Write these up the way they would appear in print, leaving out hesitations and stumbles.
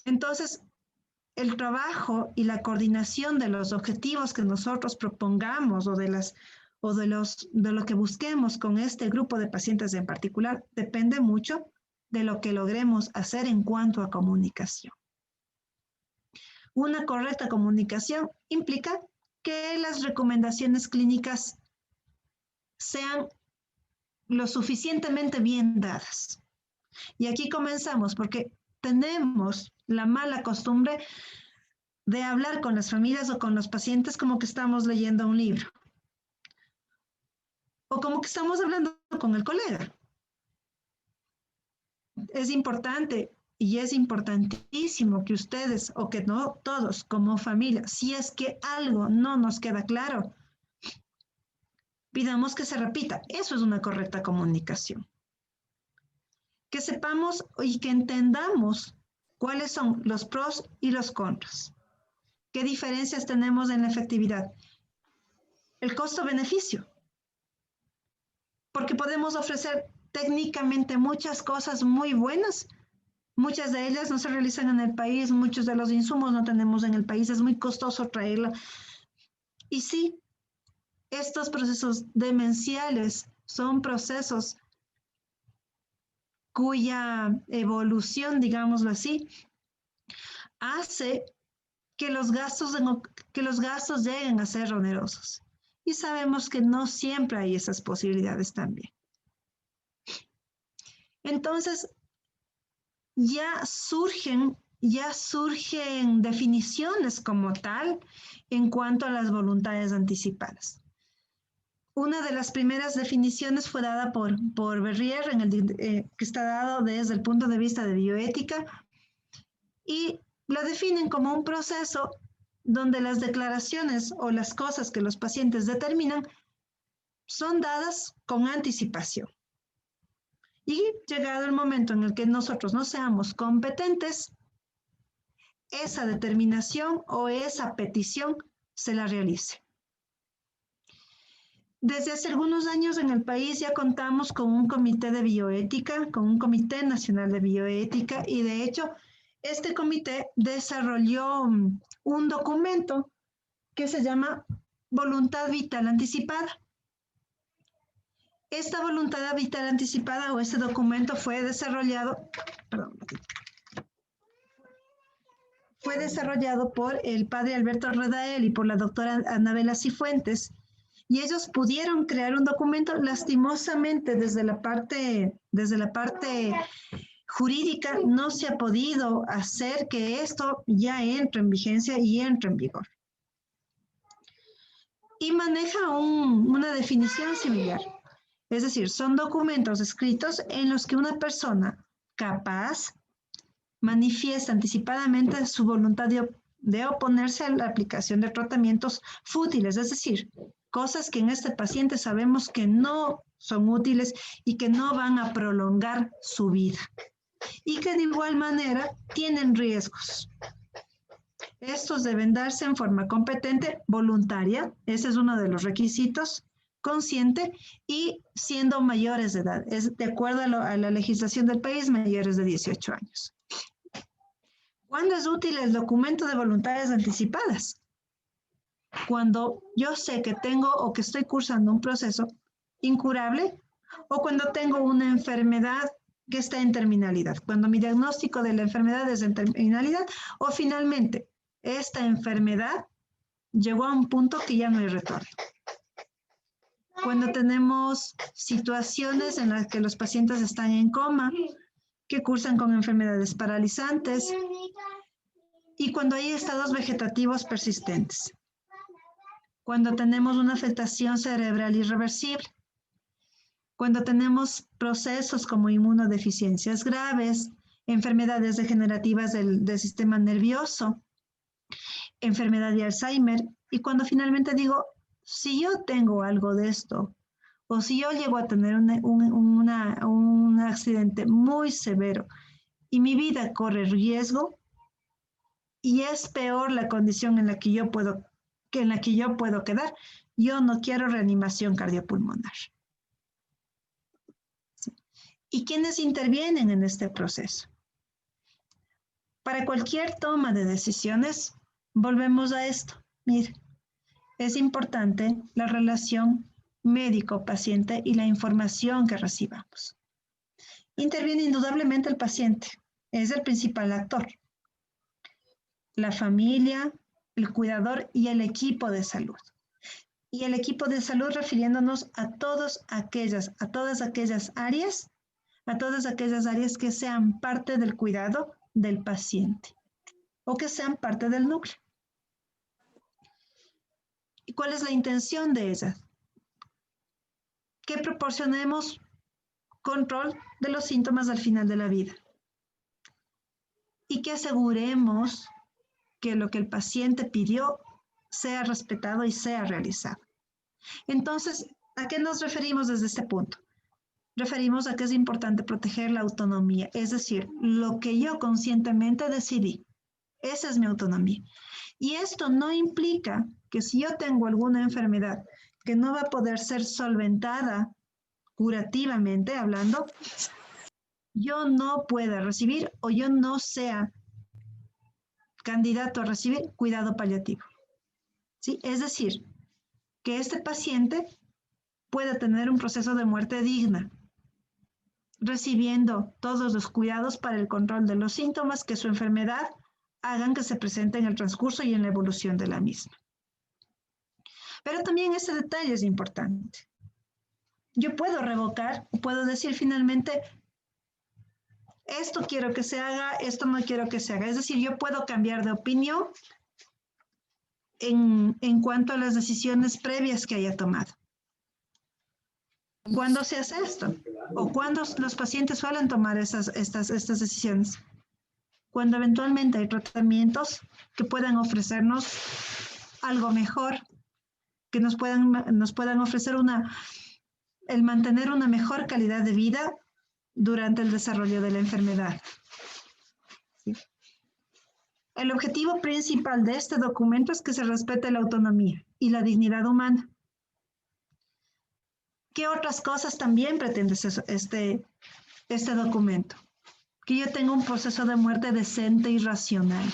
Entonces, el trabajo y la coordinación de los objetivos que nosotros propongamos o de lo que busquemos con este grupo de pacientes en particular depende mucho de lo que logremos hacer en cuanto a comunicación. Una correcta comunicación implica que las recomendaciones clínicas sean lo suficientemente bien dadas. Y aquí comenzamos porque tenemos la mala costumbre de hablar con las familias o con los pacientes como que estamos leyendo un libro o como que estamos hablando con el colega. Es importante y es importantísimo que ustedes o que no todos como familia, si es que algo no nos queda claro, pidamos que se repita. Eso es una correcta comunicación. Que sepamos y que entendamos cuáles son los pros y los contras. ¿Qué diferencias tenemos en la efectividad? El costo-beneficio. Porque podemos ofrecer técnicamente muchas cosas muy buenas. Muchas de ellas no se realizan en el país, muchos de los insumos no tenemos en el país, es muy costoso traerlo. Y sí, estos procesos demenciales son procesos cuya evolución, digámoslo así, hace que los gastos lleguen a ser onerosos. Y sabemos que no siempre hay esas posibilidades también. Entonces, ya surgen definiciones como tal en cuanto a las voluntades anticipadas. Una de las primeras definiciones fue dada por Berrier, que está dado desde el punto de vista de bioética, y la definen como un proceso donde las declaraciones o las cosas que los pacientes determinan son dadas con anticipación. Y llegado el momento en el que nosotros no seamos competentes, esa determinación o esa petición se la realice. Desde hace algunos años en el país ya contamos con un comité de bioética, con un comité nacional de bioética, y de hecho este comité desarrolló un documento que se llama Voluntad Vital Anticipada. Esta voluntad vital anticipada o este documento fue desarrollado por el padre Alberto Redael y por la doctora Anabela Cifuentes, y ellos pudieron crear un documento. Lastimosamente desde la parte jurídica no se ha podido hacer que esto ya entre en vigencia y entre en vigor. Y maneja una definición similar. Es decir, son documentos escritos en los que una persona capaz manifiesta anticipadamente su voluntad de oponerse a la aplicación de tratamientos fútiles, es decir, cosas que en este paciente sabemos que no son útiles y que no van a prolongar su vida y que de igual manera tienen riesgos. Estos deben darse en forma competente, voluntaria, ese es uno de los requisitos, consciente y siendo mayores de edad, es de acuerdo a la legislación del país, mayores de 18 años. ¿Cuándo es útil el documento de voluntades anticipadas? Cuando yo sé que tengo o que estoy cursando un proceso incurable o cuando tengo una enfermedad que está en terminalidad, cuando mi diagnóstico de la enfermedad es en terminalidad o finalmente esta enfermedad llegó a un punto que ya no hay retorno. Cuando tenemos situaciones en las que los pacientes están en coma, que cursan con enfermedades paralizantes y cuando hay estados vegetativos persistentes. Cuando tenemos una afectación cerebral irreversible. Cuando tenemos procesos como inmunodeficiencias graves, enfermedades degenerativas del sistema nervioso, enfermedad de Alzheimer, y cuando finalmente digo, si yo tengo algo de esto, o si yo llego a tener un accidente muy severo y mi vida corre riesgo, y es peor la condición en la que yo puedo quedar, yo no quiero reanimación cardiopulmonar. ¿Sí? ¿Y quiénes intervienen en este proceso? Para cualquier toma de decisiones, volvemos a esto. Mire, es importante la relación médico-paciente y la información que recibamos. Interviene indudablemente el paciente, es el principal actor. La familia, el cuidador y el equipo de salud. Y el equipo de salud refiriéndonos a todas aquellas áreas que sean parte del cuidado del paciente o que sean parte del núcleo. ¿Y cuál es la intención de ellas? Que proporcionemos control de los síntomas al final de la vida y que aseguremos que lo que el paciente pidió sea respetado y sea realizado. Entonces, ¿a qué nos referimos desde este punto? Referimos a que es importante proteger la autonomía, es decir, lo que yo conscientemente decidí. Esa es mi autonomía. Y esto no implica que si yo tengo alguna enfermedad que no va a poder ser solventada curativamente hablando, yo no pueda recibir o yo no sea candidato a recibir cuidado paliativo. ¿Sí? Es decir, que este paciente pueda tener un proceso de muerte digna, recibiendo todos los cuidados para el control de los síntomas que su enfermedad hagan que se presente en el transcurso y en la evolución de la misma. Pero también ese detalle es importante. Yo puedo revocar o puedo decir finalmente, esto quiero que se haga, esto no quiero que se haga. Es decir, yo puedo cambiar de opinión en cuanto a las decisiones previas que haya tomado. ¿Cuándo se hace esto? ¿O cuándo los pacientes suelen tomar estas decisiones? Cuando eventualmente hay tratamientos que puedan ofrecernos algo mejor, que nos puedan ofrecer el mantener una mejor calidad de vida durante el desarrollo de la enfermedad. ¿Sí? El objetivo principal de este documento es que se respete la autonomía y la dignidad humana. ¿Qué otras cosas también pretende este documento? Que yo tenga un proceso de muerte decente y racional.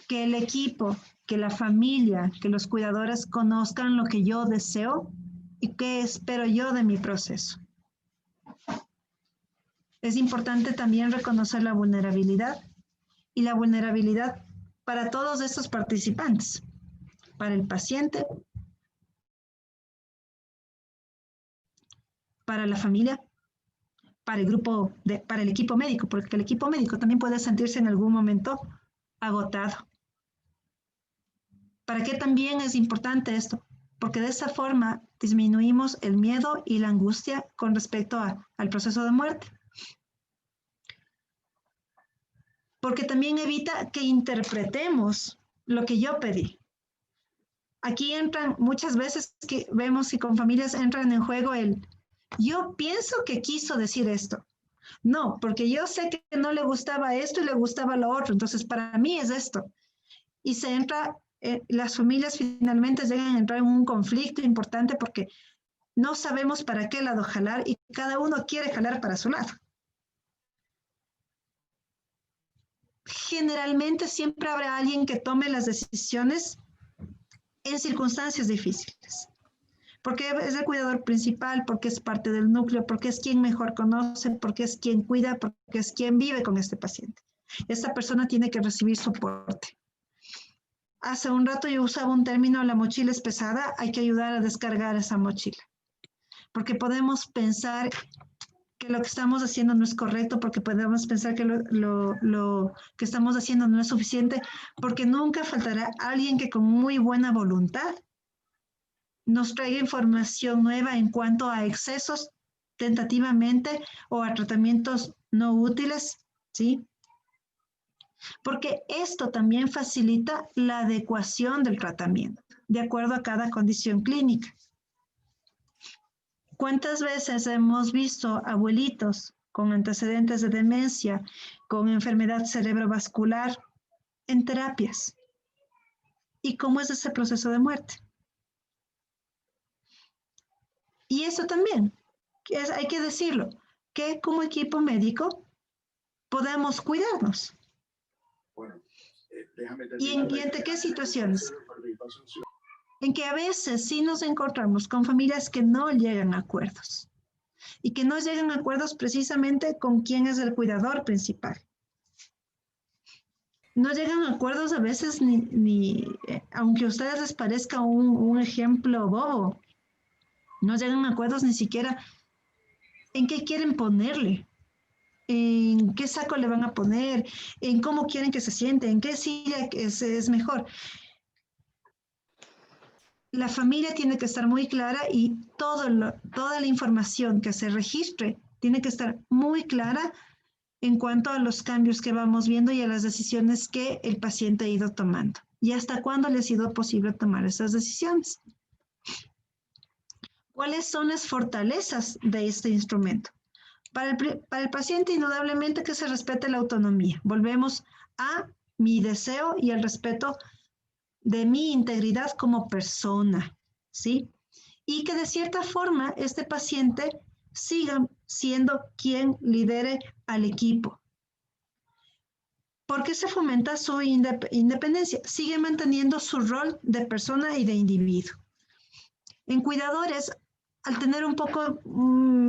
Que el equipo, que la familia, que los cuidadores conozcan lo que yo deseo y qué espero yo de mi proceso. Es importante también reconocer la vulnerabilidad y la vulnerabilidad para todos estos participantes, para el paciente, para la familia, para el equipo médico, porque el equipo médico también puede sentirse en algún momento agotado. ¿Para qué también es importante esto? Porque de esa forma disminuimos el miedo y la angustia con respecto al proceso de muerte. Porque también evita que interpretemos lo que yo pedí. Aquí entran muchas veces que vemos que con familias entran en juego yo pienso que quiso decir esto. No, porque yo sé que no le gustaba esto y le gustaba lo otro. Entonces, para mí es esto. Y las familias finalmente llegan a entrar en un conflicto importante porque no sabemos para qué lado jalar y cada uno quiere jalar para su lado. Generalmente siempre habrá alguien que tome las decisiones en circunstancias difíciles. Porque es el cuidador principal, porque es parte del núcleo, porque es quien mejor conoce, porque es quien cuida, porque es quien vive con este paciente. Esta persona tiene que recibir soporte. Hace un rato yo usaba un término, la mochila es pesada, hay que ayudar a descargar esa mochila. Porque podemos pensar que lo que estamos haciendo no es correcto, porque podemos pensar que lo que estamos haciendo no es suficiente, porque nunca faltará alguien que con muy buena voluntad nos traiga información nueva en cuanto a excesos tentativamente o a tratamientos no útiles, ¿sí? Porque esto también facilita la adecuación del tratamiento de acuerdo a cada condición clínica. ¿Cuántas veces hemos visto abuelitos con antecedentes de demencia, con enfermedad cerebrovascular en terapias? ¿Y cómo es ese proceso de muerte? Y eso también, hay que decirlo, que como equipo médico podemos cuidarnos. Bueno, déjame ¿Y ante qué situaciones? En que a veces sí nos encontramos con familias que no llegan a acuerdos y que no llegan a acuerdos precisamente con quién es el cuidador principal. No llegan a acuerdos a veces aunque a ustedes les parezca un ejemplo bobo, no llegan a acuerdos ni siquiera en qué quieren ponerle, en qué saco le van a poner, en cómo quieren que se siente, en qué silla es mejor. La familia tiene que estar muy clara y toda la información que se registre tiene que estar muy clara en cuanto a los cambios que vamos viendo y a las decisiones que el paciente ha ido tomando y hasta cuándo le ha sido posible tomar esas decisiones. ¿Cuáles son las fortalezas de este instrumento? Para el paciente, indudablemente que se respete la autonomía. Volvemos a mi deseo y el respeto de mi integridad como persona, ¿sí? Y que de cierta forma este paciente siga siendo quien lidere al equipo. ¿Por qué se fomenta su independencia? Sigue manteniendo su rol de persona y de individuo. En cuidadores, al tener un poco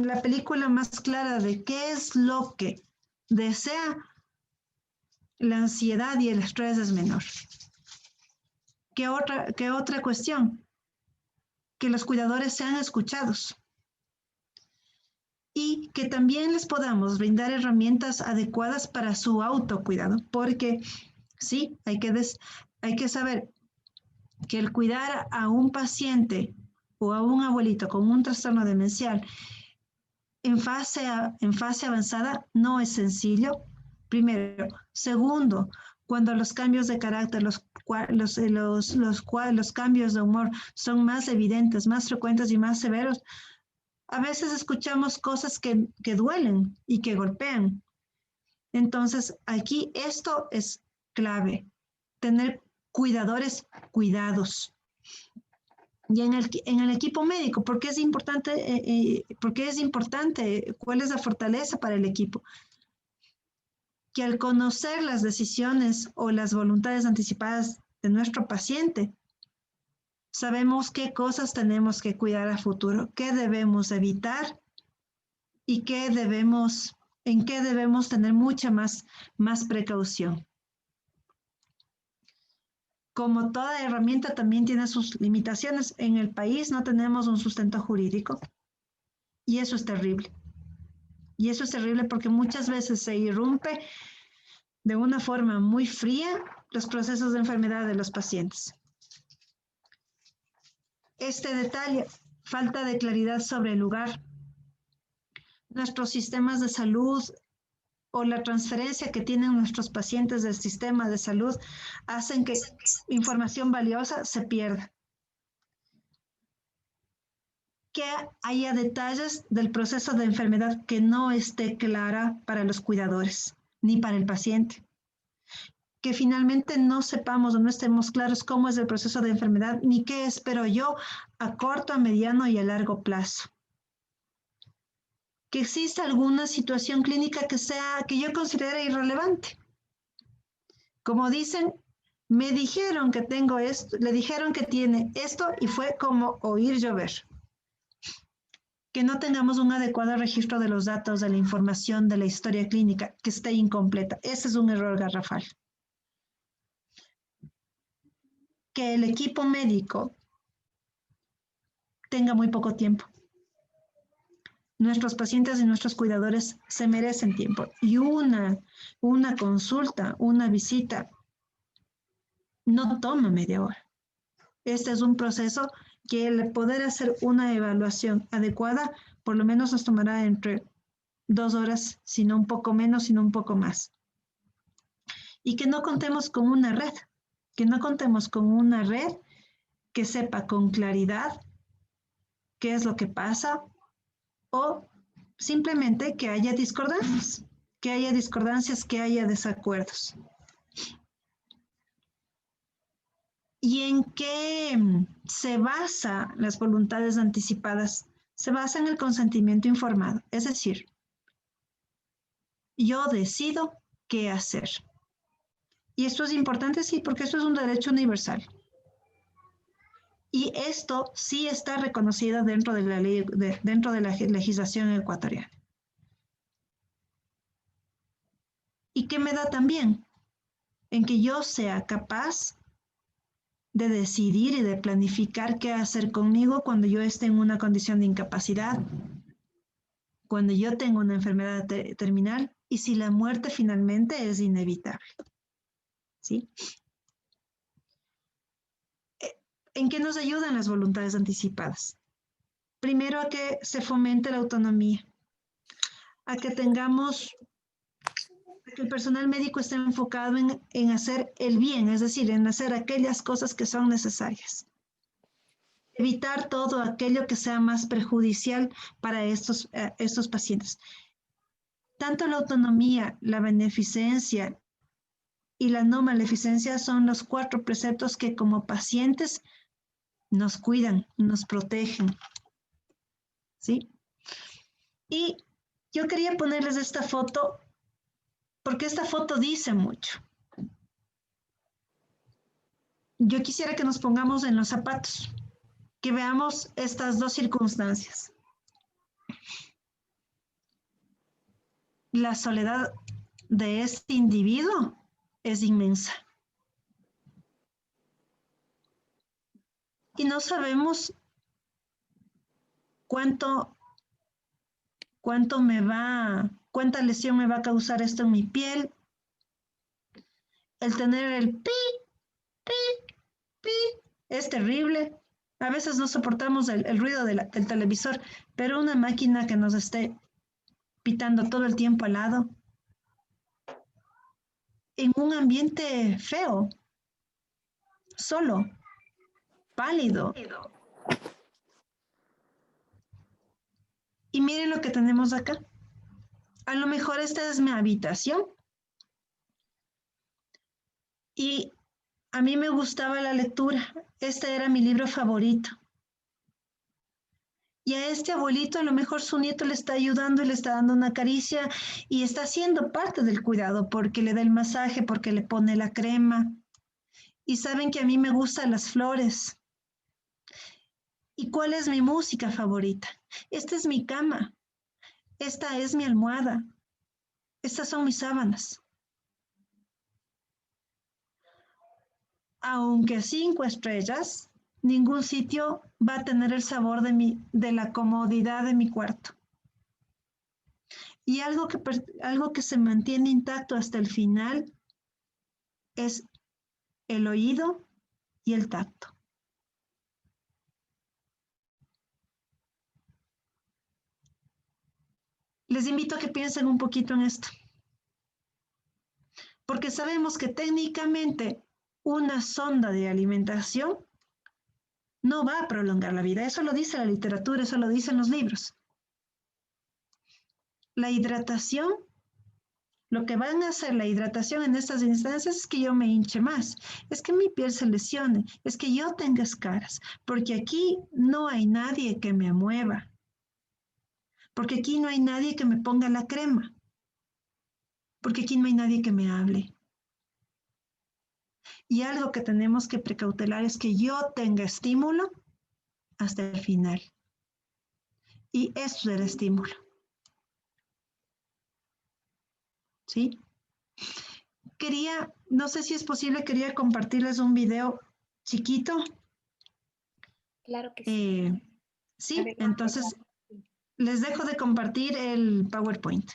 la película más clara de qué es lo que desea, la ansiedad y el estrés es menor. ¿Qué otra cuestión? Que los cuidadores sean escuchados y que también les podamos brindar herramientas adecuadas para su autocuidado, porque sí, hay que saber que el cuidar a un paciente o a un abuelito con un trastorno demencial en fase avanzada no es sencillo, primero. Segundo, cuando los cambios de carácter, los cambios de humor son más evidentes, más frecuentes y más severos, a veces escuchamos cosas que duelen y que golpean. Entonces, aquí esto es clave, tener cuidadores cuidados. Y en el equipo médico, ¿por qué es importante? ¿Cuál es la fortaleza para el equipo? Que al conocer las decisiones o las voluntades anticipadas de nuestro paciente, sabemos qué cosas tenemos que cuidar a futuro, qué debemos evitar y en qué debemos tener mucha más precaución. Como toda herramienta también tiene sus limitaciones. En el país no tenemos un sustento jurídico y eso es terrible. Y eso es terrible porque muchas veces se irrumpe de una forma muy fría los procesos de enfermedad de los pacientes. Este detalle, falta de claridad sobre el lugar, nuestros sistemas de salud o la transferencia que tienen nuestros pacientes del sistema de salud hacen que información valiosa se pierda. Que haya detalles del proceso de enfermedad que no esté clara para los cuidadores ni para el paciente. Que finalmente no sepamos o no estemos claros cómo es el proceso de enfermedad ni qué espero yo a corto, a mediano y a largo plazo. Que exista alguna situación clínica que yo considere irrelevante. Como dicen, me dijeron que tengo esto, le dijeron que tiene esto y fue como oír llover. Que no tengamos un adecuado registro de los datos, de la información, de la historia clínica, que esté incompleta. Ese es un error garrafal. Que el equipo médico tenga muy poco tiempo. Nuestros pacientes y nuestros cuidadores se merecen tiempo. Y una consulta, una visita, no toma media hora. Este es un proceso que el poder hacer una evaluación adecuada, por lo menos nos tomará entre 2 horas, si no un poco menos, sino un poco más. Y que no contemos con una red, que sepa con claridad qué es lo que pasa o simplemente que haya discordancias, que haya desacuerdos. ¿Y en qué se basa las voluntades anticipadas? Se basa en el consentimiento informado, es decir, yo decido qué hacer. Y esto es importante, sí, porque esto es un derecho universal. Y esto sí está reconocido dentro de la ley, dentro de la legislación ecuatoriana. ¿Y qué me da también? En que yo sea capaz de decidir y de planificar qué hacer conmigo cuando yo esté en una condición de incapacidad, cuando yo tengo una enfermedad terminal y si la muerte finalmente es inevitable. ¿Sí? ¿En qué nos ayudan las voluntades anticipadas? Primero, a que se fomente la autonomía, a que tengamos, que el personal médico esté enfocado en hacer el bien, es decir, en hacer aquellas cosas que son necesarias. Evitar todo aquello que sea más perjudicial para estos pacientes. Tanto la autonomía, la beneficencia y la no maleficencia son los 4 preceptos que como pacientes nos cuidan, nos protegen. ¿Sí? Y yo quería ponerles esta foto porque esta foto dice mucho. Yo quisiera que nos pongamos en los zapatos, que veamos estas 2 circunstancias. La soledad de este individuo es inmensa. Y no sabemos cuánta lesión me va a causar esto en mi piel. El tener el pi, pi, pi, es terrible. A veces no soportamos el ruido del televisor, pero una máquina que nos esté pitando todo el tiempo al lado, en un ambiente feo, solo, pálido. Y miren lo que tenemos acá. A lo mejor esta es mi habitación. Y a mí me gustaba la lectura. Este era mi libro favorito. Y a este abuelito a lo mejor su nieto le está ayudando y le está dando una caricia y está haciendo parte del cuidado porque le da el masaje, porque le pone la crema. Y saben que a mí me gustan las flores. ¿Y cuál es mi música favorita? Esta es mi cama. Esta es mi almohada. Estas son mis sábanas. Aunque 5 estrellas, ningún sitio va a tener el sabor de la comodidad de mi cuarto. Y algo que se mantiene intacto hasta el final es el oído y el tacto. Les invito a que piensen un poquito en esto. Porque sabemos que técnicamente una sonda de alimentación no va a prolongar la vida. Eso lo dice la literatura, eso lo dicen los libros. La hidratación, lo que van a hacer la hidratación en estas instancias es que yo me hinche más, es que mi piel se lesione, es que yo tenga escaras, porque aquí no hay nadie que me mueva, porque aquí no hay nadie que me ponga la crema, porque aquí no hay nadie que me hable. Y algo que tenemos que precautelar es que yo tenga estímulo hasta el final. Y eso es el estímulo. ¿Sí? No sé si es posible, quería compartirles un video chiquito. Claro que sí. Sí, Adelante. entonces les dejo de compartir el PowerPoint.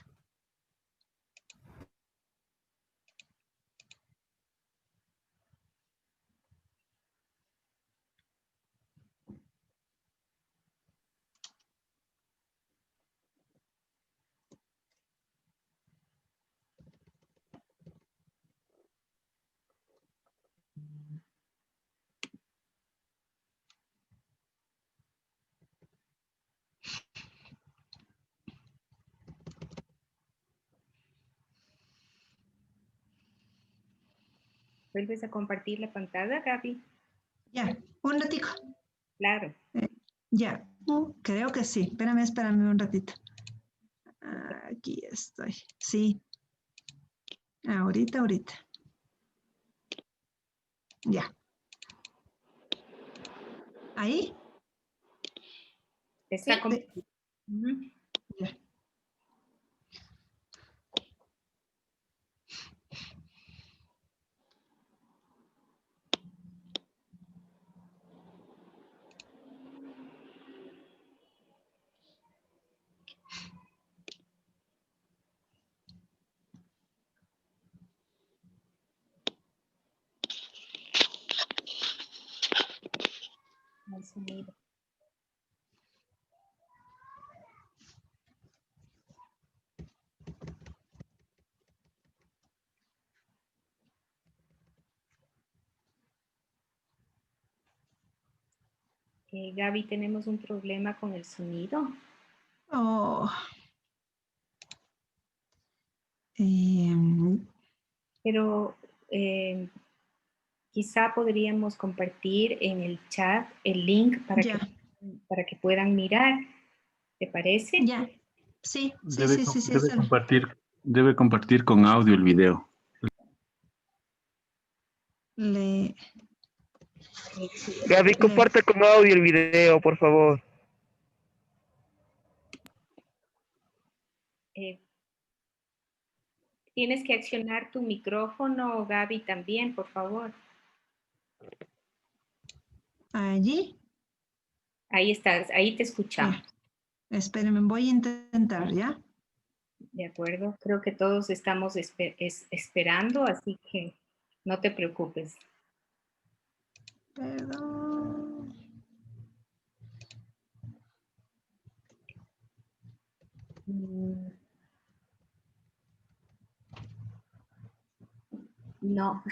¿Vuelves a compartir la pantalla, Gaby? Ya, un ratico. Claro. Ya, creo que sí. Espérame un ratito. Aquí estoy. Sí. Ahorita. Ya. ¿Ahí? Está Sí. completo. Ujú. Ya. El sonido. Gaby, tenemos un problema con el sonido. Oh. Em, Pero quizá podríamos compartir en el chat el link ya. para que puedan mirar. ¿Te parece? Ya. Sí. Debe compartir con audio el video. Le, Gaby, le, comparte como audio el video, por favor. Eh, tienes que accionar tu micrófono, Gaby, también, por favor. allí. Ahí estás, ahí te escuchamos. Ya. Espérenme, voy a intentar, ¿ya? De acuerdo, creo que todos estamos esperando, así que no te preocupes. Perdón. No,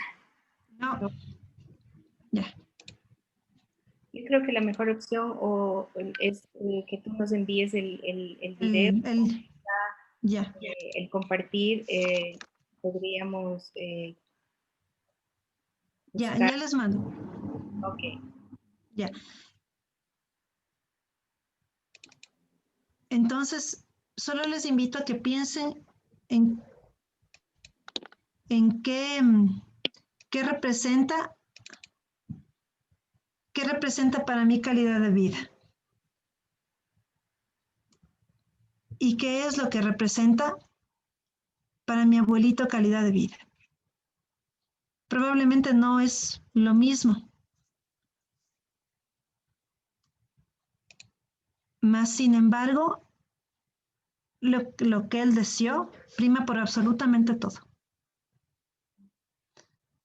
No. Ya. yo creo que la mejor opción es que tú nos envíes el video, Ya. el compartir, podríamos Ya, buscar. ya les mando. Ok, Ya. Entonces, solo les invito a que piensen en, en qué representa para mí calidad de vida. ¿Y qué es lo que representa para mi abuelito calidad de vida? Probablemente no es lo mismo, mas sin embargo, lo que él deseó prima por absolutamente todo.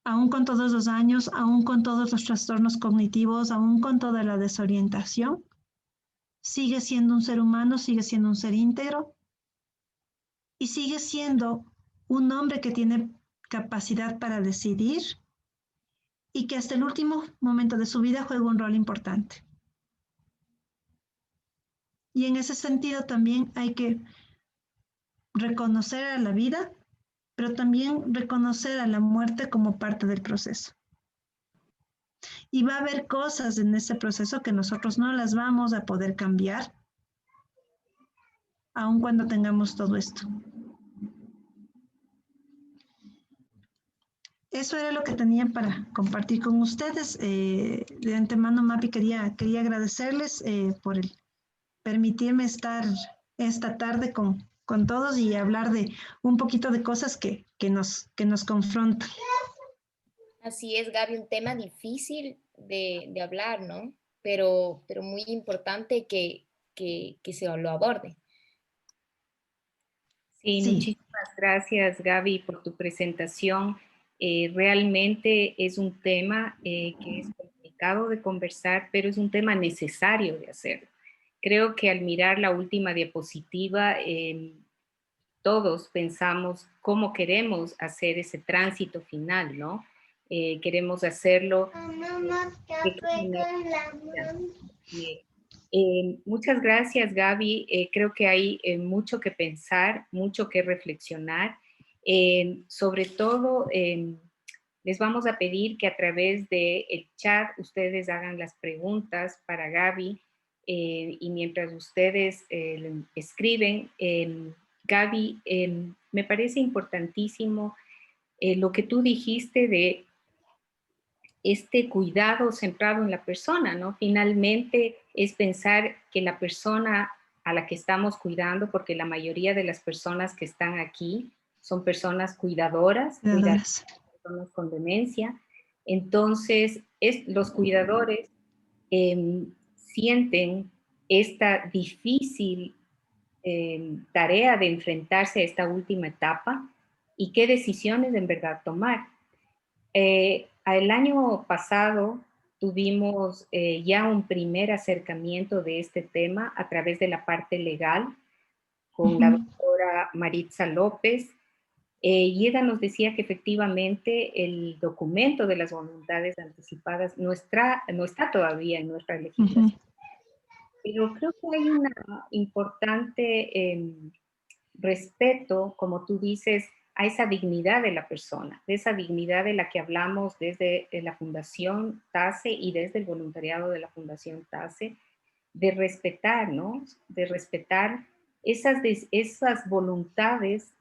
Aún con todos los años, aún con todos los trastornos cognitivos, aún con toda la desorientación, sigue siendo un ser humano, sigue siendo un ser íntegro y sigue siendo un hombre que tiene capacidad para decidir y que hasta el último momento de su vida juega un rol importante. Y en ese sentido también hay que reconocer a la vida, pero también reconocer a la muerte como parte del proceso. Y va a haber cosas en ese proceso que nosotros no las vamos a poder cambiar, aun cuando tengamos todo esto. Eso era lo que tenía para compartir con ustedes. De antemano, Mapi, quería agradecerles por permitirme estar esta tarde con todos y hablar de un poquito de cosas que nos confrontan. Así es, Gaby, un tema difícil de hablar, ¿no? Pero muy importante que se lo aborde. sí, Sí. muchísimas gracias, Gaby, por tu presentación. Realmente es un tema que es complicado de conversar, pero es un tema necesario de hacerlo. Creo que al mirar la última diapositiva, todos pensamos cómo queremos hacer ese tránsito final, ¿no? Queremos hacerlo. Muchas gracias, Gaby. Creo que hay mucho que pensar, mucho que reflexionar. Sobre todo, les vamos a pedir que a través del chat ustedes hagan las preguntas para Gaby y mientras ustedes escriben, Gaby, me parece importantísimo lo que tú dijiste de este cuidado centrado en la persona, ¿no? Finalmente es pensar que la persona a la que estamos cuidando, porque la mayoría de las personas que están aquí son personas cuidadoras, Cuidadoras. personas con demencia. Entonces, los cuidadores sienten esta difícil tarea de enfrentarse a esta última etapa y qué decisiones en verdad tomar. El año pasado tuvimos ya un primer acercamiento de este tema a través de la parte legal con la doctora Maritza López, y ella nos decía que efectivamente el documento de las voluntades anticipadas no está todavía en nuestra legislación. Pero creo que hay una importante respeto, como tú dices, a esa dignidad de la persona, de esa dignidad de la que hablamos desde la Fundación TASE y desde el voluntariado de la Fundación TASE, de respetar, ¿no? De respetar esas voluntades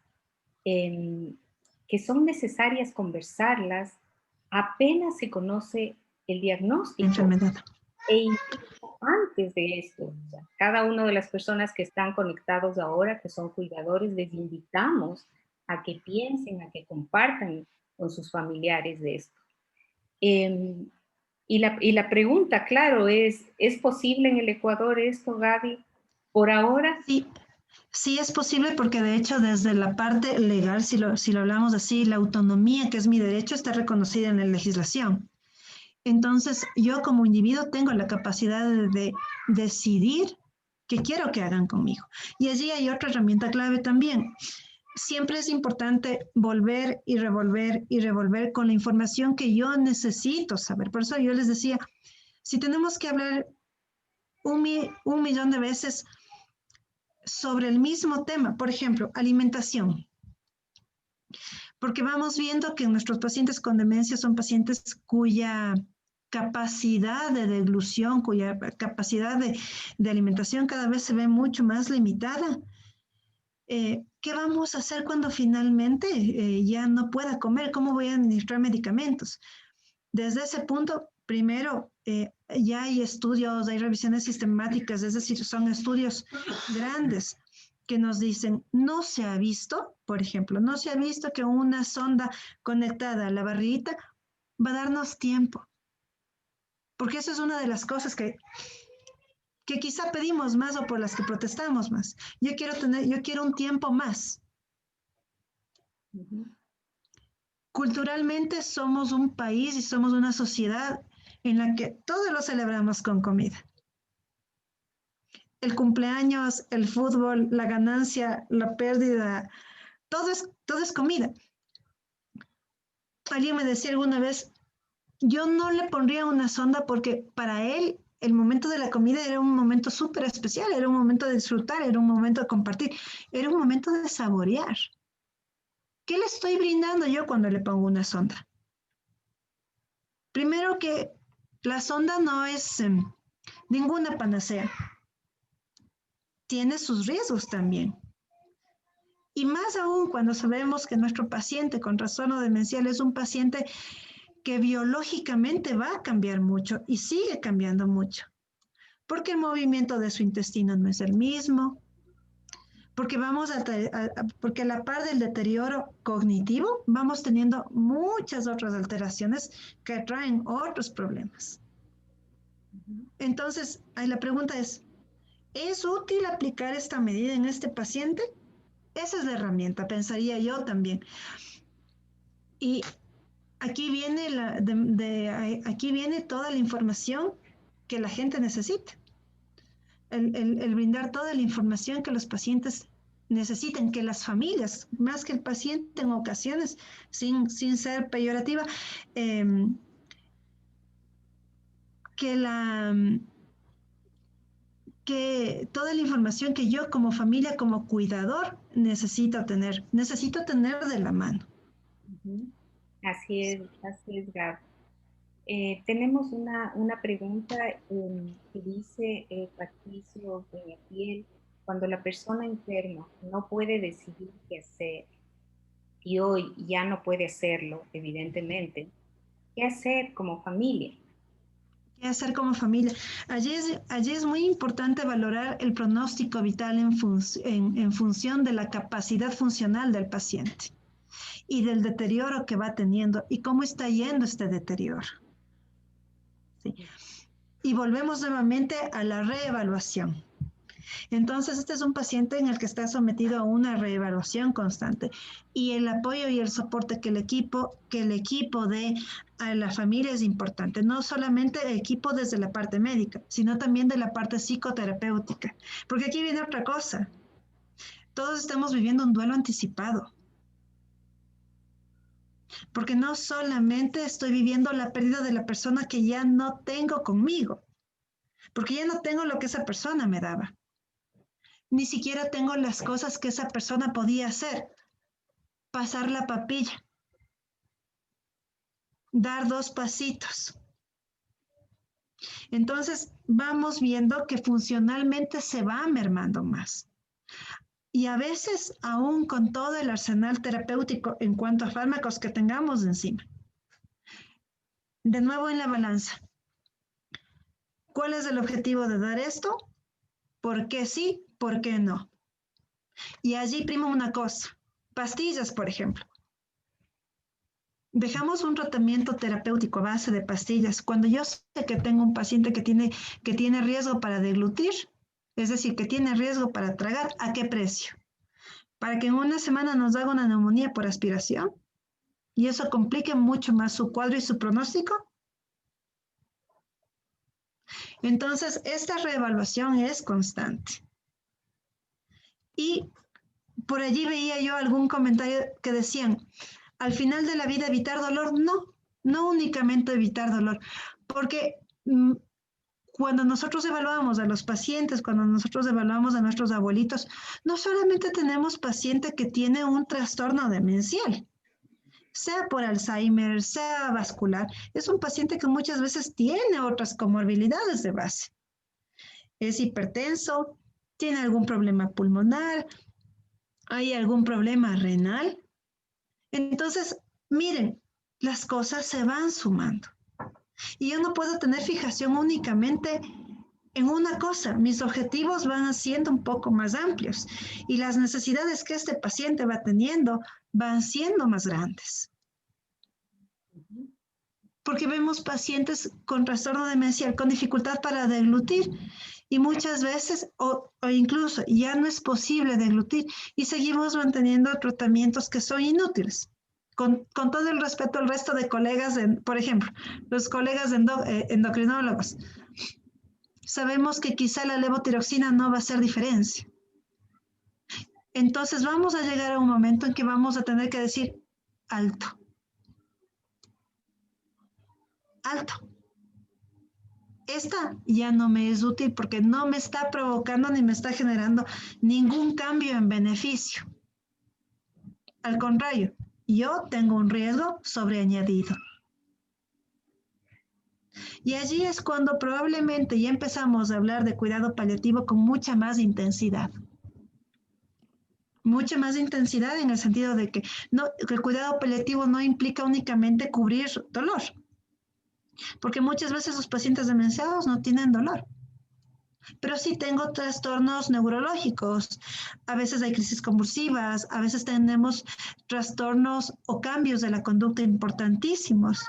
que son necesarias conversarlas apenas se conoce el diagnóstico. Enfermedad. E incluso antes de esto, o sea, cada una de las personas que están conectados ahora, que son cuidadores, les invitamos a que piensen, a que compartan con sus familiares de esto. Y la pregunta, claro, ¿es posible en el Ecuador esto, Gaby? Por ahora, Sí, sí es posible porque de hecho desde la parte legal, si lo hablamos así, la autonomía, que es mi derecho, está reconocida en la legislación. Entonces, yo como individuo tengo la capacidad de decidir qué quiero que hagan conmigo. Y allí hay otra herramienta clave también. Siempre es importante volver y revolver con la información que yo necesito saber. Por eso yo les decía, si tenemos que hablar un millón de veces sobre el mismo tema, por ejemplo, alimentación, porque vamos viendo que nuestros pacientes con demencia son pacientes cuya capacidad de deglución, cuya capacidad de alimentación cada vez se ve mucho más limitada. ¿Qué vamos a hacer cuando finalmente ya no pueda comer? ¿Cómo voy a administrar medicamentos? Desde ese punto, primero, ya hay estudios, hay revisiones sistemáticas, es decir, son estudios grandes que nos dicen, no se ha visto, por ejemplo, no se ha visto que una sonda conectada a la barriguita va a darnos tiempo. Porque eso es una de las cosas que quizá pedimos más o por las que protestamos más. Yo quiero un tiempo más. Culturalmente somos un país y somos una sociedad en la que todo lo celebramos con comida. El cumpleaños, el fútbol, la ganancia, la pérdida, todo es comida. Alguien me decía alguna vez, yo no le pondría una sonda porque para él el momento de la comida era un momento súper especial, era un momento de disfrutar, era un momento de compartir, era un momento de saborear. ¿Qué le estoy brindando yo cuando le pongo una sonda? Primero que la sonda no es ninguna panacea. Tiene sus riesgos también. Y más aún cuando sabemos que nuestro paciente con trastorno demencial es un paciente que biológicamente va a cambiar mucho y sigue cambiando mucho. Porque el movimiento de su intestino no es el mismo, porque porque a la par del deterioro cognitivo vamos teniendo muchas otras alteraciones que traen otros problemas. Entonces, ahí la pregunta ¿es útil aplicar esta medida en este paciente? Esa es la herramienta, pensaría yo también. Y aquí viene, aquí viene toda la información que la gente necesita. El brindar toda la información que los pacientes necesitan, que las familias, más que el paciente en ocasiones, sin ser peyorativa, que toda la información que yo como familia, como cuidador, necesito tener de la mano. Así es, Gab. Tenemos una pregunta que dice Patricio Peñafiel, cuando la persona enferma no puede decidir qué hacer, y hoy ya no puede hacerlo, evidentemente, ¿qué hacer como familia? ¿Qué hacer como familia? Allí es muy importante valorar el pronóstico vital en función de la capacidad funcional del paciente y del deterioro que va teniendo y cómo está yendo este deterioro. ¿Sí? Y volvemos nuevamente a la reevaluación. Entonces, este es un paciente en el que está sometido a una reevaluación constante y el apoyo y el soporte que el equipo dé a la familia es importante. No solamente el equipo desde la parte médica, sino también de la parte psicoterapéutica. Porque aquí viene otra cosa. Todos estamos viviendo un duelo anticipado. Porque no solamente estoy viviendo la pérdida de la persona que ya no tengo conmigo, porque ya no tengo lo que esa persona me daba. Ni siquiera tengo las cosas que esa persona podía hacer. Pasar la papilla, dar 2 pasitos. Entonces vamos viendo que funcionalmente se va mermando más. Y a veces aún con todo el arsenal terapéutico en cuanto a fármacos que tengamos encima. De nuevo en la balanza. ¿Cuál es el objetivo de dar esto? ¿Por qué sí? ¿Por qué no? Y allí prima una cosa. Pastillas, por ejemplo. Dejamos un tratamiento terapéutico a base de pastillas. Cuando yo sé que tengo un paciente que tiene riesgo para deglutir, es decir, que tiene riesgo para tragar, ¿a qué precio? Para que en una semana nos haga una neumonía por aspiración y eso complique mucho más su cuadro y su pronóstico. Entonces, esta reevaluación es constante. Y por allí veía yo algún comentario que decían, al final de la vida evitar dolor, no únicamente evitar dolor, porque cuando nosotros evaluamos a los pacientes, cuando nosotros evaluamos a nuestros abuelitos, no solamente tenemos paciente que tiene un trastorno demencial, sea por Alzheimer, sea vascular, es un paciente que muchas veces tiene otras comorbilidades de base. Es hipertenso, tiene algún problema pulmonar, hay algún problema renal. Entonces, miren, las cosas se van sumando. Y yo no puedo tener fijación únicamente en una cosa. Mis objetivos van siendo un poco más amplios y las necesidades que este paciente va teniendo van siendo más grandes. Porque vemos pacientes con trastorno demencial, con dificultad para deglutir y muchas veces, o incluso ya no es posible deglutir y seguimos manteniendo tratamientos que son inútiles. Con todo el respeto al resto de colegas, por ejemplo, los colegas endocrinólogos, sabemos que quizá la levotiroxina no va a hacer diferencia. Entonces vamos a llegar a un momento en que vamos a tener que decir, alto. Alto. Esta ya no me es útil porque no me está provocando ni me está generando ningún cambio en beneficio. Al contrario, yo tengo un riesgo sobreañadido. Y allí es cuando probablemente ya empezamos a hablar de cuidado paliativo con mucha más intensidad. Mucha más intensidad en el sentido de que el cuidado paliativo no implica únicamente cubrir dolor. Porque muchas veces los pacientes demenciados no tienen dolor. Pero sí tengo trastornos neurológicos. A veces hay crisis convulsivas, a veces tenemos trastornos o cambios de la conducta importantísimos.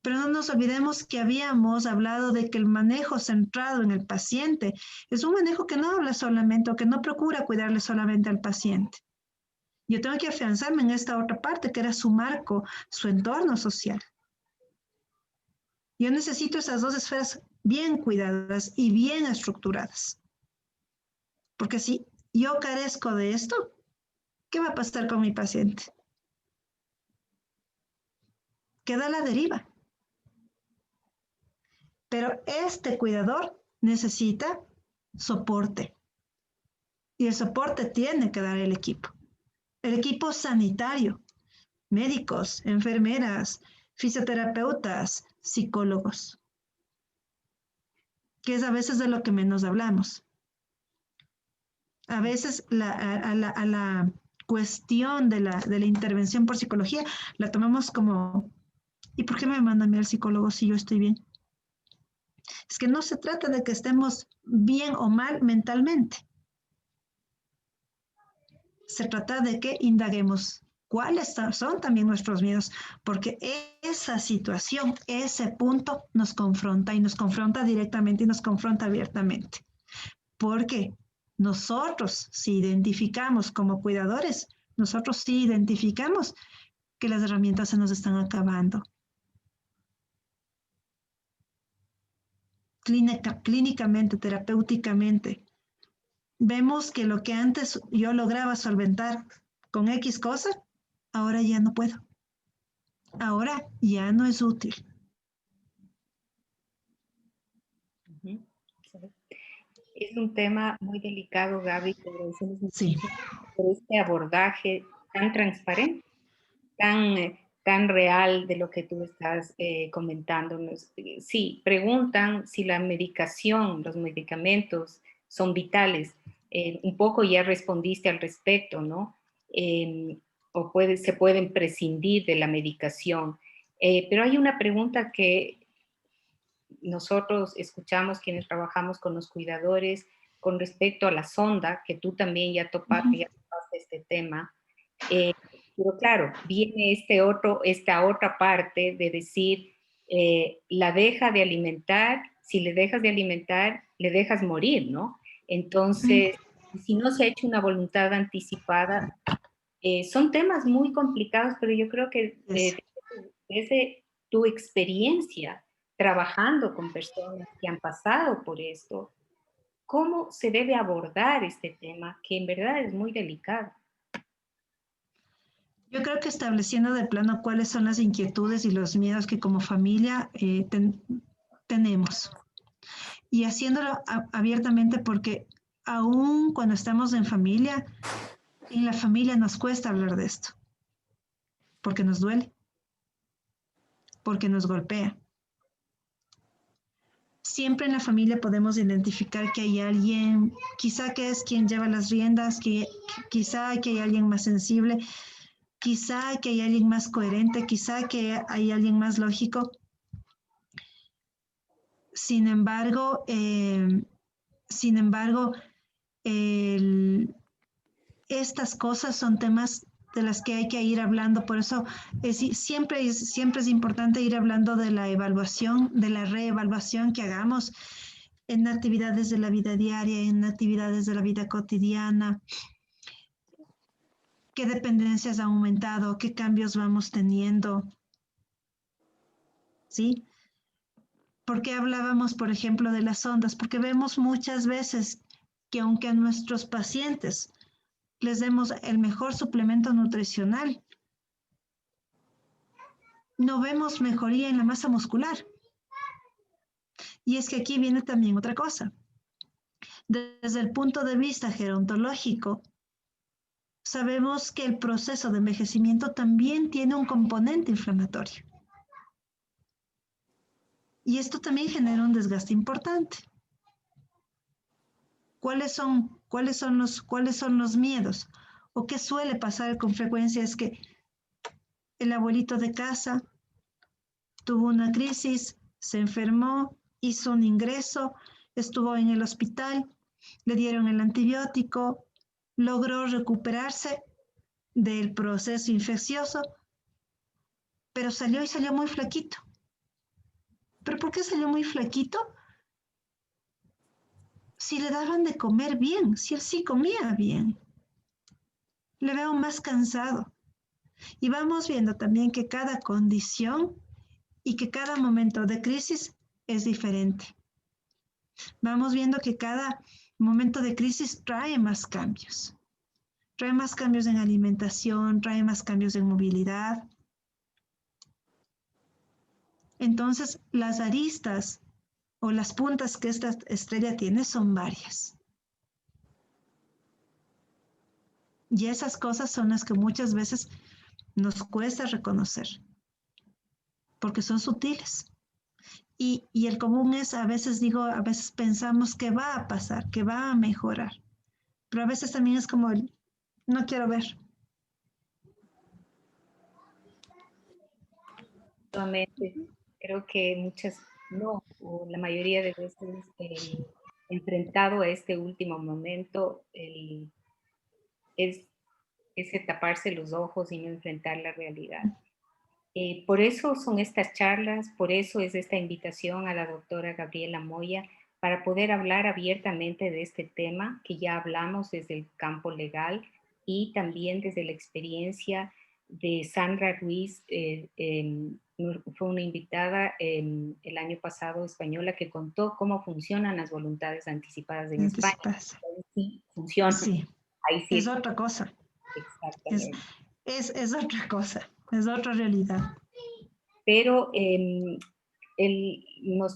Pero no nos olvidemos que habíamos hablado de que el manejo centrado en el paciente es un manejo que no habla solamente o que no procura cuidarle solamente al paciente. Yo tengo que afianzarme en esta otra parte que era su marco, su entorno social. Yo necesito esas 2 esferas bien cuidadas y bien estructuradas. Porque si yo carezco de esto, ¿qué va a pasar con mi paciente? Queda a la deriva. Pero este cuidador necesita soporte. Y el soporte tiene que dar el equipo. El equipo sanitario, médicos, enfermeras, fisioterapeutas, psicólogos, que es a veces de lo que menos hablamos. A veces a la cuestión de la intervención por psicología, la tomamos como, ¿y por qué me mandan a mí al psicólogo si yo estoy bien? Es que no se trata de que estemos bien o mal mentalmente. Se trata de que indaguemos cuáles son también nuestros miedos, porque esa situación, ese punto nos confronta y nos confronta directamente y nos confronta abiertamente. Porque nosotros, si identificamos como cuidadores, nosotros sí identificamos que las herramientas se nos están acabando. Clínicamente, terapéuticamente, vemos que lo que antes yo lograba solventar con X cosa, ahora ya no puedo. Ahora ya no es útil. Ujú. Sí. Es un tema muy delicado, Gaby, te agradecemos muchísimo por este abordaje tan transparente, tan real de lo que tú estás comentándonos. Sí, preguntan si la medicación, los medicamentos son vitales. Un poco ya respondiste al respecto, ¿no? O se pueden prescindir de la medicación. Pero hay una pregunta que nosotros escuchamos quienes trabajamos con los cuidadores con respecto a la sonda, que tú también ya topaste este tema. Pero claro, viene esta otra parte de decir, la deja de alimentar, si le dejas de alimentar, le dejas morir, ¿no? Entonces, si no se ha hecho una voluntad anticipada, son temas muy complicados, pero yo creo que desde tu experiencia trabajando con personas que han pasado por esto, ¿cómo se debe abordar este tema que en verdad es muy delicado? Yo creo que estableciendo de plano cuáles son las inquietudes y los miedos que como familia tenemos. Y haciéndolo abiertamente porque aún cuando estamos en la familia nos cuesta hablar de esto. Porque nos duele. Porque nos golpea. Siempre en la familia podemos identificar que hay alguien, quizá que es quien lleva las riendas, quizá que hay alguien más sensible, quizá que hay alguien más coherente, quizá que hay alguien más lógico. Sin embargo, estas cosas son temas de las que hay que ir hablando. Por eso siempre es importante ir hablando de la evaluación, de la reevaluación que hagamos en actividades de la vida diaria, en actividades de la vida cotidiana. ¿Qué dependencias ha aumentado? ¿Qué cambios vamos teniendo? ¿Sí? ¿Por qué hablábamos, por ejemplo, de las ondas? Porque vemos muchas veces que aunque a nuestros pacientes les demos el mejor suplemento nutricional, no vemos mejoría en la masa muscular. Y es que aquí viene también otra cosa. Desde el punto de vista gerontológico, sabemos que el proceso de envejecimiento también tiene un componente inflamatorio. Y esto también genera un desgaste importante. ¿Cuáles son los miedos? ¿O qué suele pasar con frecuencia? Es que el abuelito de casa tuvo una crisis, se enfermó, hizo un ingreso, estuvo en el hospital, le dieron el antibiótico, logró recuperarse del proceso infeccioso, pero salió muy flaquito. ¿Pero por qué salió muy flaquito? Si le daban de comer bien, si él sí comía bien. Le veo más cansado. Y vamos viendo también que cada condición y que cada momento de crisis es diferente. Vamos viendo que cada momento de crisis trae más cambios. Trae más cambios en alimentación, trae más cambios en movilidad. Entonces, las aristas o las puntas que esta estrella tiene son varias. Y esas cosas son las que muchas veces nos cuesta reconocer, porque son sutiles. Y el común es, a veces pensamos que va a pasar, que va a mejorar. Pero a veces también es como no quiero ver, efectivamente. Creo que muchas, no, o la mayoría de veces enfrentado a este último momento es ese taparse los ojos y no enfrentar la realidad. Por eso son estas charlas, por eso es esta invitación a la doctora Gabriela Moya para poder hablar abiertamente de este tema que ya hablamos desde el campo legal y también desde la experiencia de Sandra Ruiz, fue una invitada el año pasado española que contó cómo funcionan las voluntades anticipadas en España. Anticipadas. Sí, funciona. Sí, Ahí sí. es otra cosa. Exactamente. Es otra cosa, es otra realidad. Pero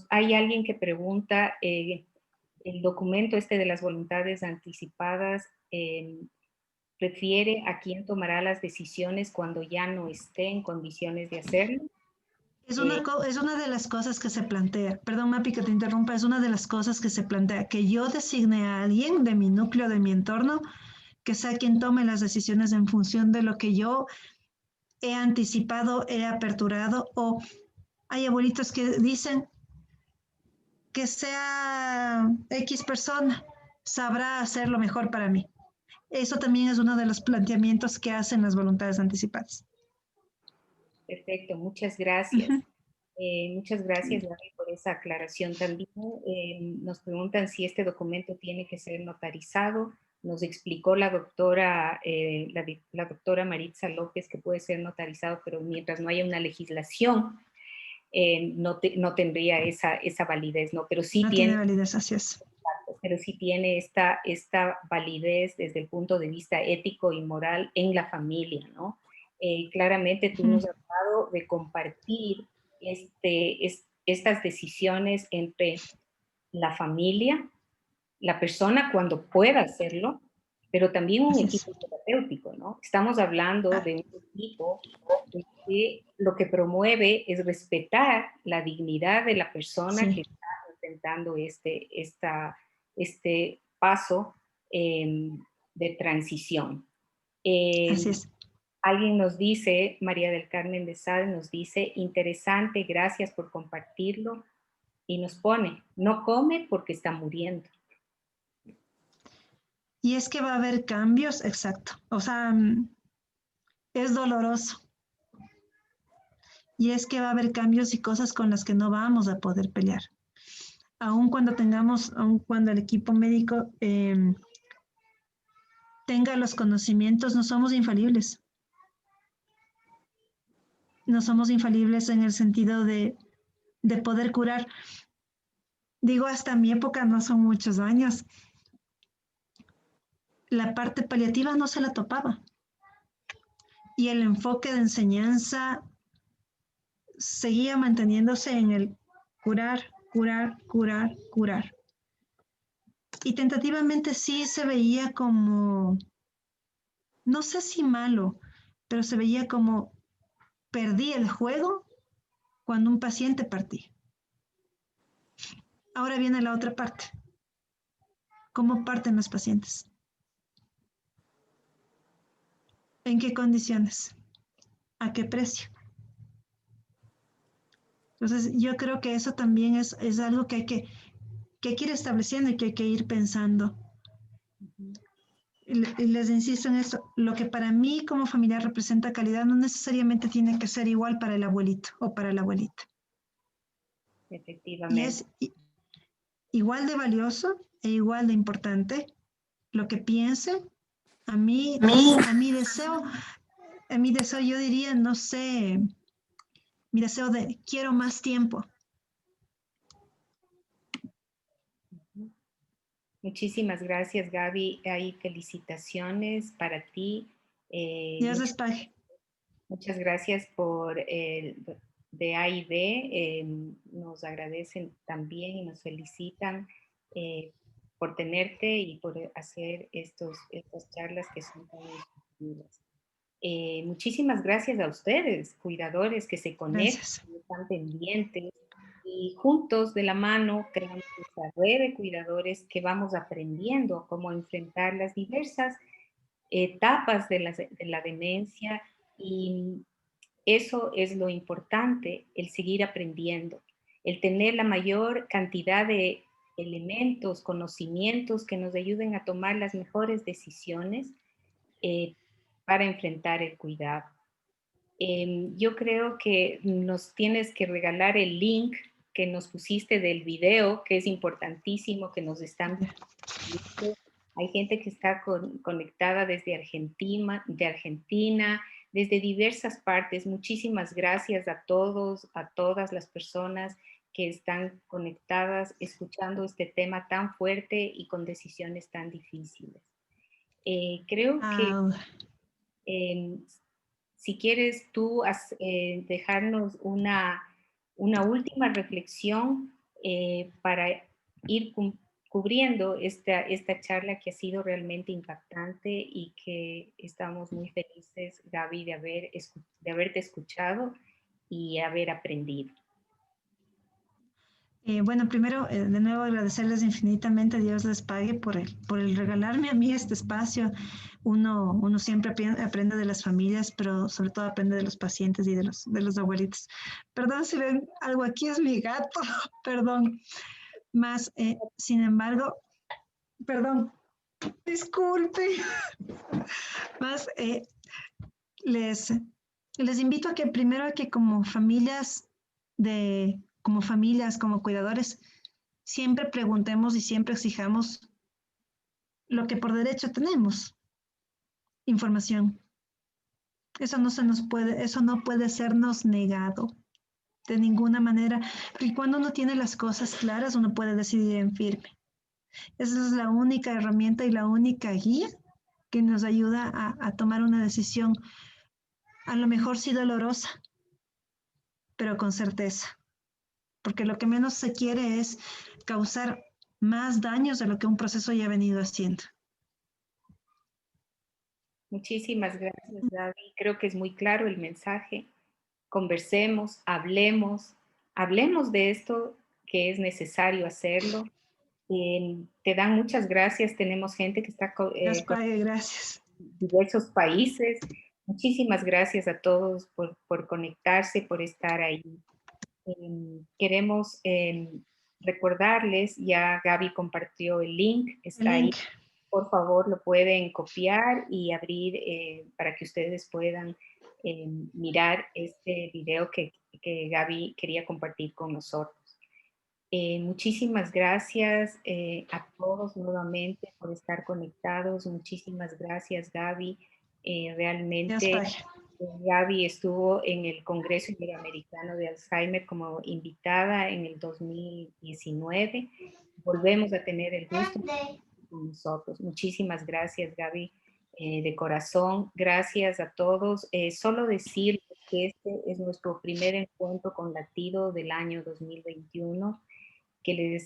hay alguien que pregunta, el documento este de las voluntades anticipadas refiere a quién tomará las decisiones cuando ya no esté en condiciones de hacerlo. Es una de las cosas que se plantea, perdón Mapi que te interrumpa, es una de las cosas que se plantea, que yo designe a alguien de mi núcleo, de mi entorno, que sea quien tome las decisiones en función de lo que yo he anticipado, he aperturado, o hay abuelitos que dicen que sea X persona, sabrá hacer lo mejor para mí. Eso también es uno de los planteamientos que hacen las voluntades anticipadas. Perfecto, muchas gracias. Muchas gracias, Gaby, por esa aclaración también. Nos preguntan si este documento tiene que ser notarizado. Nos explicó la doctora, la doctora Maritza López que puede ser notarizado, pero mientras no haya una legislación, no tendría esa validez, ¿no? Pero sí no tiene validez, así es. Pero sí tiene esta validez desde el punto de vista ético y moral en la familia, ¿no? Claramente tú nos has hablado de compartir estas decisiones entre la familia, la persona cuando pueda hacerlo, pero también un equipo terapéutico, ¿no? Estamos hablando de un equipo que lo que promueve es respetar la dignidad de la persona que está intentando este paso de transición. Así es. Alguien nos dice, María del Carmen de Sade nos dice, interesante, gracias por compartirlo, y nos pone, no come porque está muriendo. Y es que va a haber cambios, exacto. O sea, es doloroso. Y es que va a haber cambios y cosas con las que no vamos a poder pelear. Aun cuando el equipo médico tenga los conocimientos, no somos infalibles. No somos infalibles en el sentido de poder curar. Digo, hasta mi época no son muchos años. La parte paliativa no se la topaba. Y el enfoque de enseñanza seguía manteniéndose en el curar, curar, curar, curar. Y tentativamente sí se veía como, no sé si malo, pero se veía como perdí el juego cuando un paciente partía. Ahora viene la otra parte. ¿Cómo parten los pacientes? ¿En qué condiciones? ¿A qué precio? Entonces, yo creo que eso también es algo que hay que ir estableciendo y que hay que ir pensando. Y les insisto en esto, lo que para mí como familiar representa calidad no necesariamente tiene que ser igual para el abuelito o para la abuelita. Efectivamente. Y es igual de valioso e igual de importante lo que piense. A mi deseo, yo diría, no sé, mi deseo de quiero más tiempo. Muchísimas gracias, Gaby. Hay felicitaciones para ti. Dios les pague. Muchas gracias por de A y B. Nos agradecen también y nos felicitan por tenerte y por hacer estas charlas que son tan efectivas. Muchísimas gracias a ustedes, cuidadores que se conectan, que están pendientes, y juntos de la mano creamos esta red de cuidadores que vamos aprendiendo cómo enfrentar las diversas etapas de la demencia y eso es lo importante, el seguir aprendiendo, el tener la mayor cantidad de elementos, conocimientos que nos ayuden a tomar las mejores decisiones para enfrentar el cuidado. Yo creo que nos tienes que regalar el link que nos pusiste del video, que es importantísimo, que nos están viendo. Hay gente que está conectada desde Argentina, desde diversas partes. Muchísimas gracias a todos, a todas las personas que están conectadas, escuchando este tema tan fuerte y con decisiones tan difíciles. Creo que si quieres tú dejarnos una última reflexión para ir cubriendo esta charla que ha sido realmente impactante y que estamos muy felices, Gaby, de haberte escuchado y haber aprendido. Bueno, primero, de nuevo agradecerles infinitamente, Dios les pague por el regalarme a mí este espacio. Uno siempre aprende de las familias, pero sobre todo aprende de los pacientes y de los abuelitos. Perdón si ven algo aquí, es mi gato, perdón. Más, sin embargo, perdón, disculpe. Más, les invito a que primero que como familias, como cuidadores, siempre preguntemos y siempre exijamos lo que por derecho tenemos, información. Eso no puede sernos negado de ninguna manera, porque cuando uno tiene las cosas claras, uno puede decidir en firme. Esa es la única herramienta y la única guía que nos ayuda a tomar una decisión, a lo mejor sí dolorosa, pero con certeza. Porque lo que menos se quiere es causar más daños de lo que un proceso ya ha venido haciendo. Muchísimas gracias, Gaby. Creo que es muy claro el mensaje. Conversemos, hablemos de esto, que es necesario hacerlo. Te dan muchas gracias. Tenemos gente que está con Gracias. diversos países. Muchísimas gracias a todos por conectarse, por estar ahí. Queremos recordarles, ya Gaby compartió el link, está ahí. Por favor, lo pueden copiar y abrir para que ustedes puedan mirar este video que Gaby quería compartir con nosotros. Muchísimas gracias a todos nuevamente por estar conectados. Muchísimas gracias, Gaby. Realmente Gaby estuvo en el Congreso Interamericano de Alzheimer como invitada en el 2019. Volvemos a tener el gusto con nosotros. Muchísimas gracias, Gaby, de corazón. Gracias a todos. Solo decir que este es nuestro primer encuentro con Latido del año 2021, que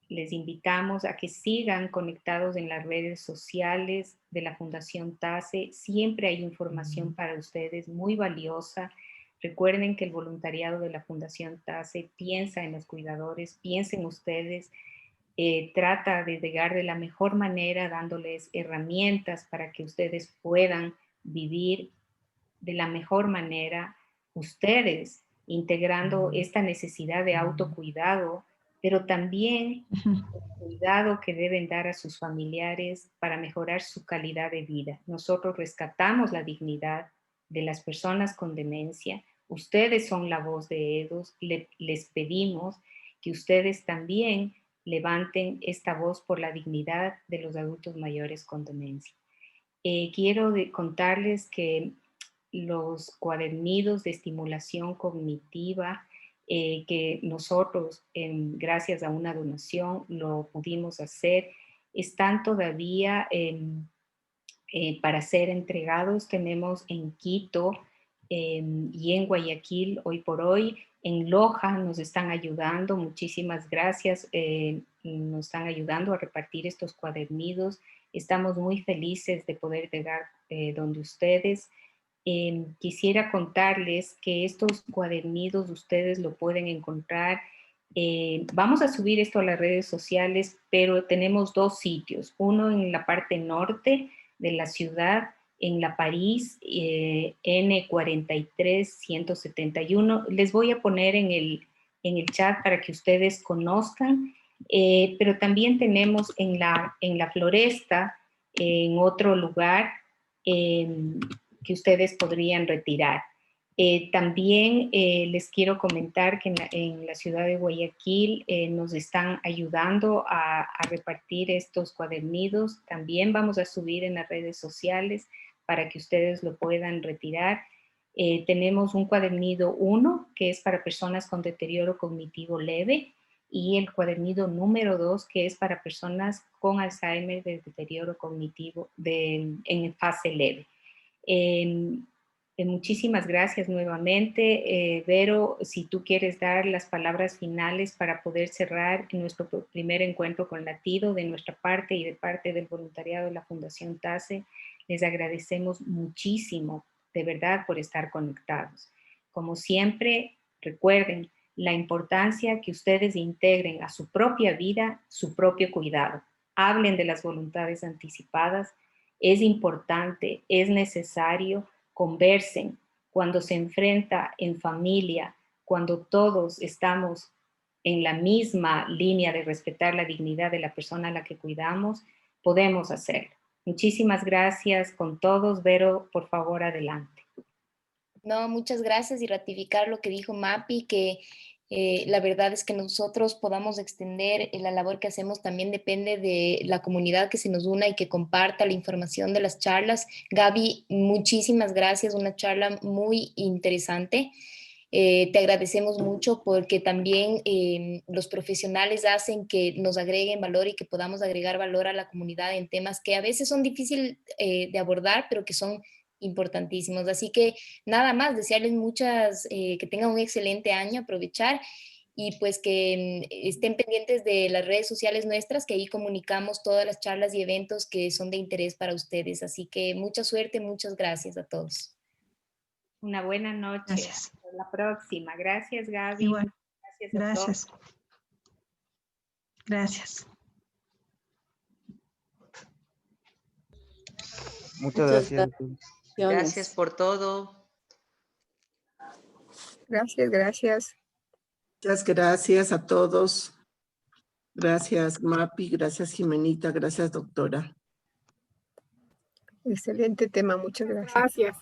les invitamos a que sigan conectados en las redes sociales de la Fundación TASE. Siempre hay información para ustedes muy valiosa. Recuerden que el voluntariado de la Fundación TASE piensa en los cuidadores, piensa en ustedes, trata de llegar de la mejor manera, dándoles herramientas para que ustedes puedan vivir de la mejor manera, ustedes integrando esta necesidad de autocuidado, pero también el cuidado que deben dar a sus familiares para mejorar su calidad de vida. Nosotros rescatamos la dignidad de las personas con demencia. Ustedes son la voz de ellos. Les pedimos que ustedes también levanten esta voz por la dignidad de los adultos mayores con demencia. Quiero contarles que los cuadernidos de estimulación cognitiva que nosotros, gracias a una donación, lo pudimos hacer, están todavía para ser entregados. Tenemos en Quito y en Guayaquil hoy por hoy. En Loja nos están ayudando, muchísimas gracias, nos están ayudando a repartir estos cuadernidos. Estamos muy felices de poder llegar donde ustedes. Quisiera contarles que estos cuadernidos ustedes lo pueden encontrar. Vamos a subir esto a las redes sociales, pero tenemos dos sitios. Uno en la parte norte de la ciudad, en La París, N43171. Les voy a poner en el chat para que ustedes conozcan, pero también tenemos en la Floresta, en otro lugar que ustedes podrían retirar. También les quiero comentar que en la ciudad de Guayaquil nos están ayudando a repartir estos cuadernidos. También vamos a subir en las redes sociales para que ustedes lo puedan retirar. Tenemos un cuadernido 1 que es para personas con deterioro cognitivo leve y el cuadernido número 2 que es para personas con Alzheimer de deterioro cognitivo en fase leve. Muchísimas gracias nuevamente. Vero, si tú quieres dar las palabras finales para poder cerrar nuestro primer encuentro con Latido de nuestra parte y de parte del voluntariado de la Fundación TASE, les agradecemos muchísimo, de verdad, por estar conectados. Como siempre, recuerden la importancia que ustedes integren a su propia vida su propio cuidado. Hablen de las voluntades anticipadas. Es importante, es necesario. Conversen cuando se enfrenta en familia, cuando todos estamos en la misma línea de respetar la dignidad de la persona a la que cuidamos, podemos hacerlo. Muchísimas gracias con todos. Vero, por favor, adelante. No, muchas gracias y ratificar lo que dijo Mapi, que la verdad es que nosotros podamos extender la labor que hacemos también depende de la comunidad que se nos una y que comparta la información de las charlas. Gaby, muchísimas gracias, una charla muy interesante. Te agradecemos mucho porque también los profesionales hacen que nos agreguen valor y que podamos agregar valor a la comunidad en temas que a veces son difíciles de abordar, pero que son importantísimos. Así que nada más, desearles que tengan un excelente año, aprovechar y pues que estén pendientes de las redes sociales nuestras, que ahí comunicamos todas las charlas y eventos que son de interés para ustedes. Así que mucha suerte, muchas gracias a todos. Una buena noche. Gracias. Hasta la próxima. Gracias, Gaby. Igual. Gracias a Gracias. todos. Gracias. Muchas gracias. Gracias por todo. Gracias, gracias. Muchas gracias a todos. Gracias, Mapi. Gracias, Jimenita. Gracias, doctora. Excelente tema, muchas gracias. Gracias.